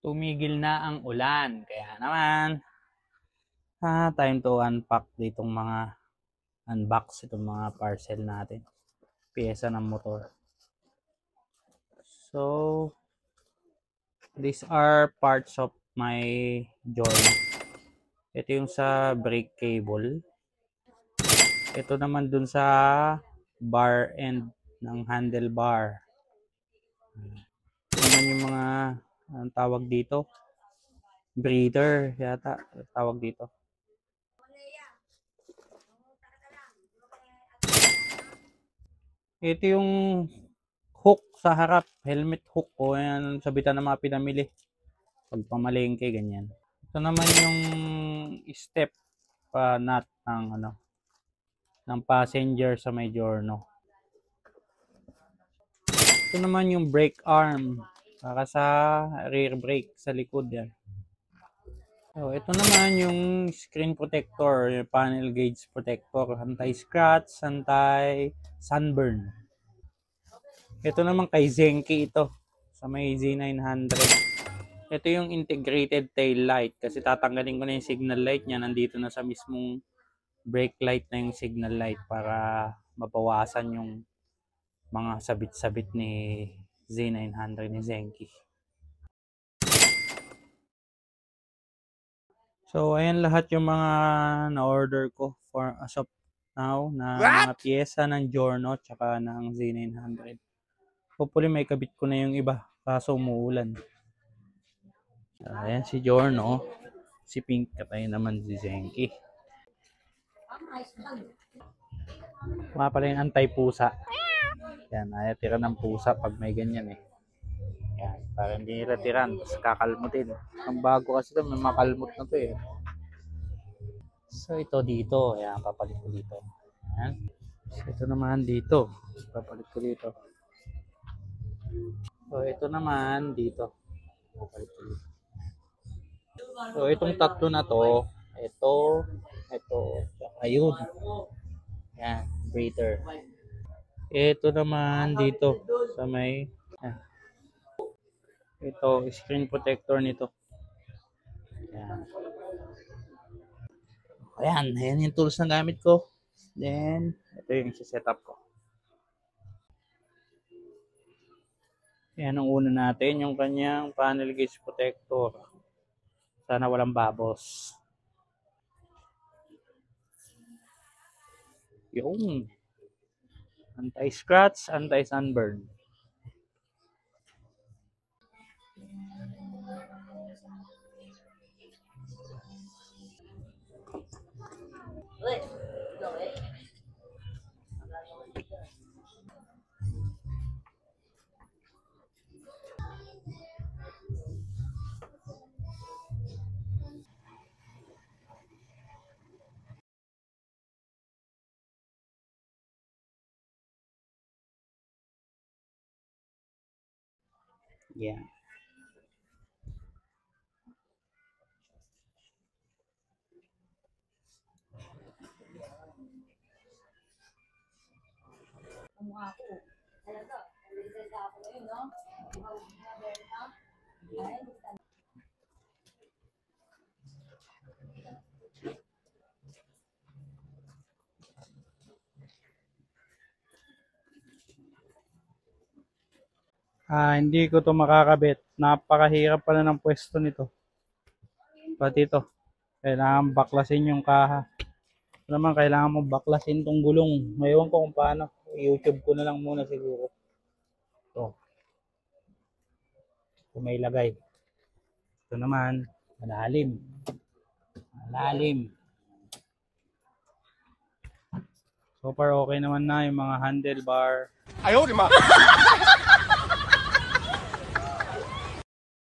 Tumigil na ang ulan. Kaya naman, time to unpack ditong mga unbox itong mga parcel natin. Piyesa ng motor. So, these are parts of my Giorno. Ito yung sa brake cable. Ito naman dun sa bar end ng handlebar. Ito naman yung mga, anong tawag dito? Breather yata tawag dito. Ito yung hook sa harap, helmet hook o yan sabitan ng mga pinamili pag pamalengke ganyan. Ito naman yung step nut ng passenger sa may Giorno. Ito naman yung brake arm para sa rear brake sa likod yan. So, ito naman yung screen protector, yung panel gauge protector, anti-scratch, anti-sunburn. Ito naman kay Zenki ito, sa may Z900. Ito yung integrated tail light kasi tatanggalin ko na yung signal light niya, nandito na sa mismong brake light na yung signal light para mabawasan yung mga sabit-sabit ni Z900 ni Zenki. So, ayan lahat yung mga na-order ko for as of now na mga piyesa ng Giorno tsaka ng Z900. Hopefully may kabit ko na yung iba kaso umuulan. Ayan si Giorno, si Pink, katay naman si Zenki. Mga pala yung anti-pusa. Yan, ayaw tira ng pusa pag may ganyan eh. Yan, para hindi nila tiran, tapos kakalmutin. Ang bago kasi ito, may makalmut na to eh. So ito dito, ayan, papalit ko dito. Ayan. So ito naman dito, papalit ko dito. So ito naman dito, papalit ko dito. So itong tatlo na to, ito, ayun. Ayan, breather. Ito naman dito sa may, ito, screen protector nito. Ayan. Ayan yung tools na gamit ko. Then, ito yung setup ko. Ayan ang una natin, yung kanyang panel gauge protector. Sana walang babos. Yung anti-scratch, anti-sunburn. Yeah. Hindi ko to makakabit. Napakahirap pala ng pwesto nito. Pati ito, kailangan baklasin yung kaha. Naman kailangan mo baklasin tong gulong. Ngayon ko kung paano. YouTube ko na lang muna siguro. Ito. Kung may lagay. Ito naman, malalim. Malalim. So far okay naman na yung mga handlebar. Ayaw, di ma!